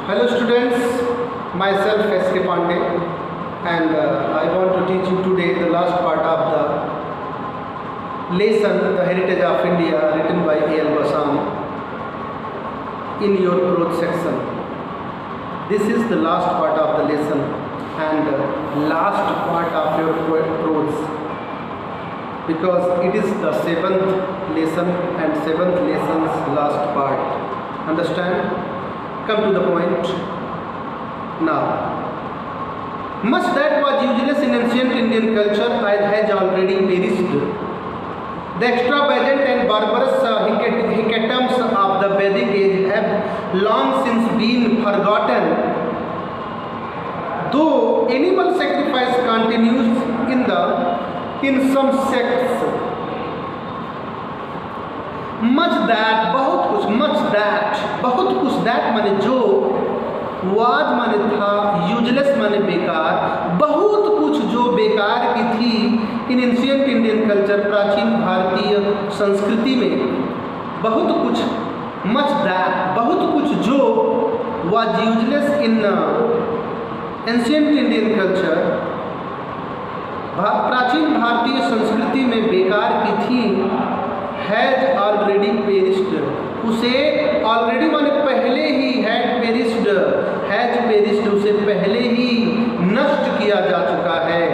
Hello students, myself S.K. Pandey and I want to teach you today the last part of the lesson The Heritage of India written by A.L. Basam in your prose section. This is the last part of the lesson and last part of your prose because it is the 7th lesson and 7th lesson's last part. Understand? Come to the point. Now, much that was useless in ancient Indian culture has already perished. The extravagant and barbarous hecatombs of the Vedic age have long since been forgotten. Though animal sacrifice continues in some sects, बहुत कुछ that माने जो was माने था, useless माने बेकार, बहुत कुछ जो बेकार की थी इन एंशिएंट इंडियन कल्चर प्राचीन भारतीय संस्कृति में, बहुत कुछ जो was useless in ancient Indian culture प्राचीन भारतीय संस्कृति में बेकार की थी हैज ऑलरेडी पेरिस्ड, उसे ऑलरेडी माने पहले ही हैज पेरिस्ड उसे पहले ही नष्ट किया जा चुका है,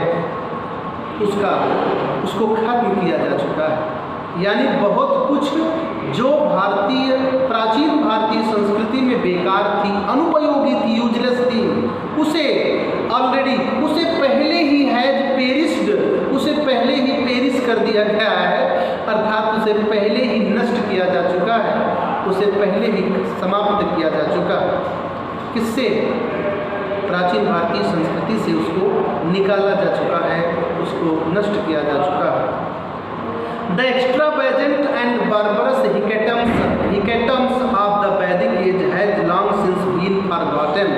उसको खत्म किया जा चुका है। यानी बहुत कुछ जो प्राचीन भारतीय संस्कृति में बेकार थी, अनुपयोगी थी, यूजलेस थी, उसे पहले ही हैज पेरिस्ड, उसे पहले ही पेरिस कर दिया गया है, अर्थात उसे पहले ही नष्ट किया जा चुका है, उसे पहले ही समाप्त किया जा चुका है। किससे? प्राचीन भारतीय संस्कृति से उसको निकाला जा चुका है, उसको नष्ट किया जा चुका है। The extravagant and barbarous hecatombs of the Vedic age has long since been forgotten.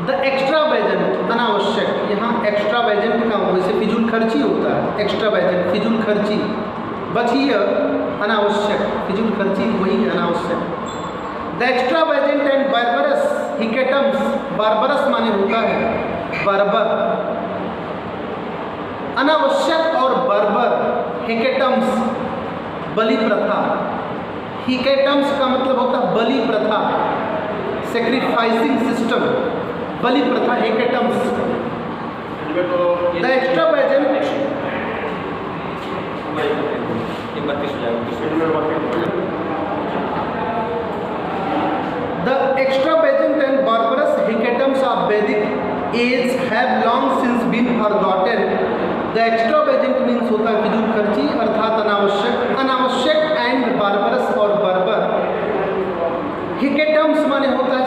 The extravagant अनावश्यक, यहाँ extravagant का वैसे फिजूल खर्ची होता है, extravagant फिजूल खर्ची, but here अनावश्यक, फिजूल खर्ची वही अनावश्यक। The extravagant and barbarous hecatombs, barbarous माने होता है बर्बर, अनावश्यक और बर्बर, हेकेटम्स बलि प्रथा, हेकेटम्स का मतलब होता है बलि प्रथा, सैक्रिफाइसिंग सिस्टम, बलि प्रथा, hecatombs. The extravagant and barbarous hecatombs of Vedic age have long since been forgotten. The extravagant means होता है फिजूल खर्ची अर्थात अनावश्यक एंड बारबरस और बर्बर। हेकेटम्स माने होता है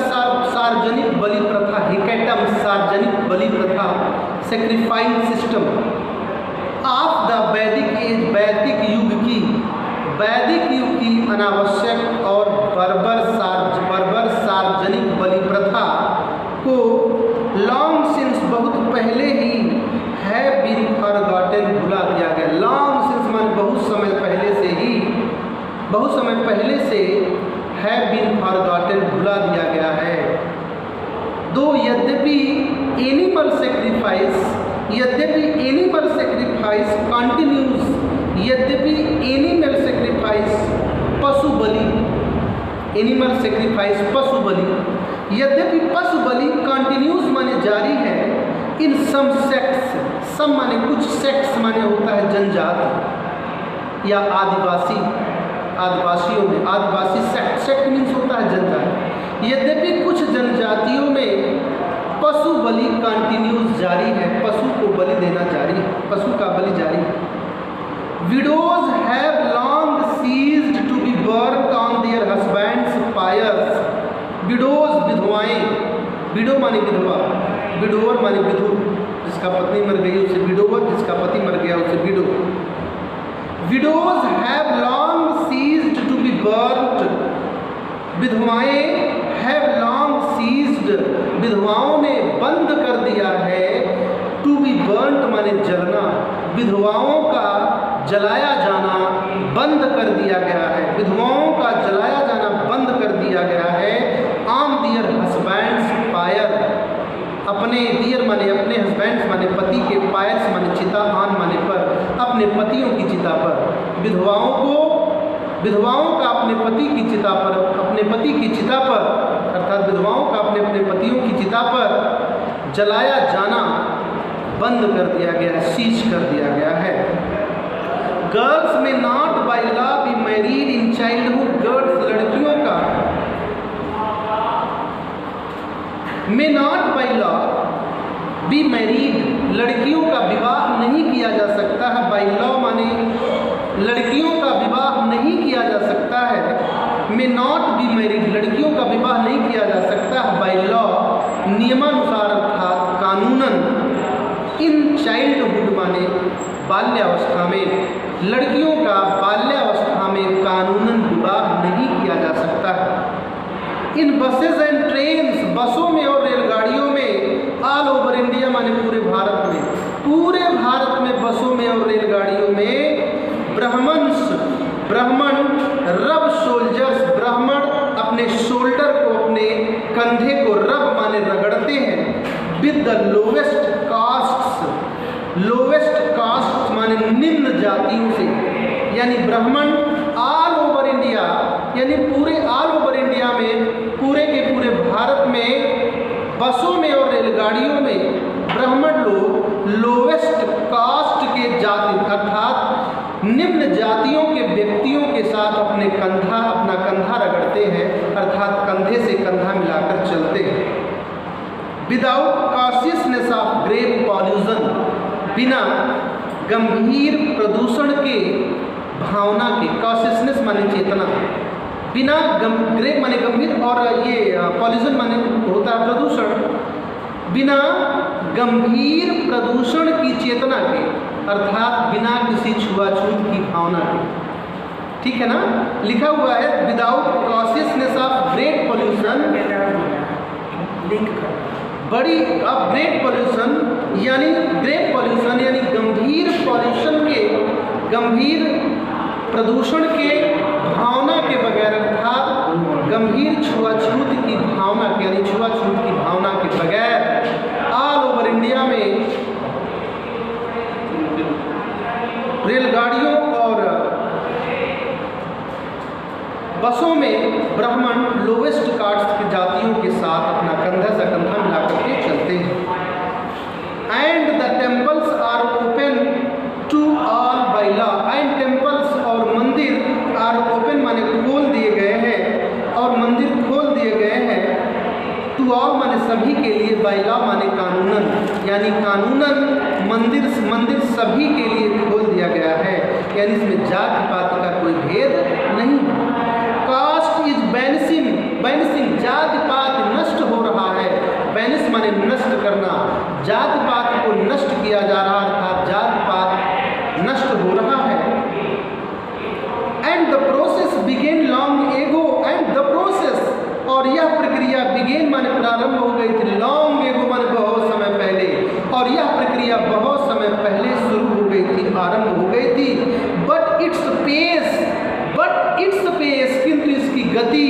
सार्वजनिक बलि प्रथा, हेकेटम्स सार्वजनिक बलि प्रथा, सैक्रिफाइंग सिस्टम ऑफ द वैदिक एज, वैदिक युग की अनावश्यक और बर्बर सार्वजनिक बलि प्रथा को लॉन्ग सिंस बहुत पहले ही हैव बीन फॉरगॉटन भुला दिया गया। लॉन्ग सिंस माने बहुत समय पहले से हैव बीन फॉरगॉटन भुला दिया गया है। दो यद्यपि एनिमल सेक्रीफाइस कंटिन्यूज, यद्यपि एनिमल सेक्रीफाइस पशु बलि, यद्यपि पशु बलि कंटिन्यूज माने जारी है इन सम सेक्ट्स, सम माने कुछ, सेक्ट्स माने होता है जनजाति या आदिवासियों में, आदिवासी सेक्ट मीन्स होता है जनजाति। यद्यपि कुछ जनजातियों में पशु बलि कंटिन्यूज जारी है, पशु को बलि देना जारी है, पशु का बलि जारी है। Widows have long ceased to be burned on their husbands fires. Widows विधवाएं, विडो माने विधवा, विडोवर माने विधु, जिसका पत्नी मर गई उसे विडोवर, जिसका पति मर गया उसे widow. Widows have long ceased to be burned, विधवाएं हैव लॉन्ग सीज्ड, विधवाओं ने बंद कर दिया है, टू बी बर्न्ड माने जलना, विधवाओं का जलाया जाना बंद कर दिया गया है, विधवाओं का जलाया जाना बंद कर दिया गया है। ऑन दियर हस्बैंड अपने डियर माने अपने हस्बैंड्स माने पति के, पायर्स माने चिता, आन माने पर, अपने पतियों की चिता पर। विधवाओं का अपने पति की चिता पर, अपने पति की चिता पर अर्थात विधवाओं का अपने अपने पतियों की चिता पर जलाया जाना बंद कर दिया गया है, सीज कर दिया गया है। गर्ल्स में not by law be married in childhood. Girls लड़कियों का में not by law be married, लड़कियों का विवाह नहीं किया जा सकता है। बाय लॉ माने लड़कियों का विवाह नहीं किया जा सकता है। में नॉट बी मैरिड, लड़कियों का विवाह नहीं किया जा सकता है बाय लॉ, नियमानुसार अर्थात कानूनन। इन चाइल्डहुड माने बाल्यावस्था में, लड़कियों का बाल्यावस्था में कानूनन विवाह नहीं किया जा सकता है। इन बसेज एंड ट्रेन्स, बसों में और रेलगाड़ियों में, ऑल ओवर इंडिया माने पूरे भारत में, पूरे भारत में बसों में और रेलगाड़ियों में ब्राह्मण रब सोल्जर्स, ब्राह्मण अपने शोल्डर को, अपने कंधे को रब माने रगड़ते हैं। विद द लोवेस्ट कास्ट माने निम्न जातियों से, यानी ब्राह्मण ऑल ओवर इंडिया, यानी पूरे ऑल ओवर इंडिया में, पूरे के पूरे भारत में बसों में और रेलगाड़ियों में ब्राह्मण लोग लोवेस्ट कास्ट के जाति अर्थात निम्न जातियों के व्यक्तियों के साथ अपना कंधा रगड़ते हैं, अर्थात कंधे से कंधा मिलाकर चलते हैं। Without consciousness of grave pollution, बिना गंभीर प्रदूषण के भावना के, कॉशियसनेस माने चेतना, बिना ग्रेव माने गंभीर और ये पॉल्यूशन माने होता है प्रदूषण, बिना गंभीर प्रदूषण की चेतना के, अर्थात बिना किसी छुआछूत की भावना के। ठीक है ना, लिखा हुआ है without consciousness of great pollution, बड़ी ऑफ ग्रेट पॉल्यूशन यानी ग्रेट पॉल्यूशन यानी गंभीर पॉल्यूशन के, गंभीर प्रदूषण के भावना के बगैर, अर्थात गंभीर छुआछूत की भावना के, यानी छुआछूत की भावना के बगैर ऑल ओवर इंडिया में रेलगाड़ियों और बसों में ब्राह्मण लोवेस्ट कास्ट की जातियों के साथ अपना कंधा से कंधा मिलाकर के चलते हैं। And the temples are open to all by law, and temples और मंदिर आर ओपन माने खोल दिए गए हैं, और मंदिर खोल दिए गए हैं टू ऑल माने सभी के लिए, बाय लॉ माने कानूनन, यानी कानूनन मंदिर सभी के लिए खोल दिया गया है, यानी इसमें जाति पाति का कोई भेद नहीं। कास्ट इज बैनिशिंग, जाति पात नष्ट हो रहा है, बैनिश माने नष्ट करना, जाति पात को नष्ट किया जा रहा है, अर्थात जाति पात नष्ट हो रहा है। And the process began long ago, and the process और यह प्रक्रिया बिगेन माने प्रारंभ हो गई थी, लॉन्ग एगो माने बहुत समय पहले, और यह प्रक्रिया बहुत समय पहले शुरू हो गई थी, आरंभ हो गई थी। बट इट्स पेस किंतु इसकी गति,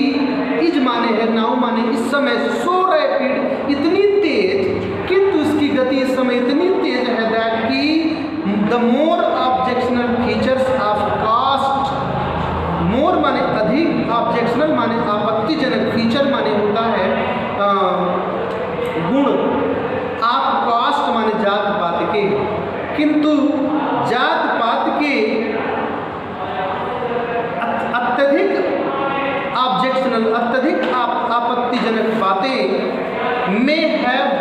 इज माने है, नाउ माने इस समय, सो रैपिड इतनी तेज, किंतु इसकी गति इस समय इतनी तेज है दैट कि the more objectionable features of caste, more माने अधिक, ऑब्जेक्शनल माने आपत्तिजनक, फीचर माने होता है गुण, आप कास्ट माने जात पात के, किंतु जात पात के अत्यधिक ऑब्जेक्शनल, अत्यधिक आपत्तिजनक बातें में हैव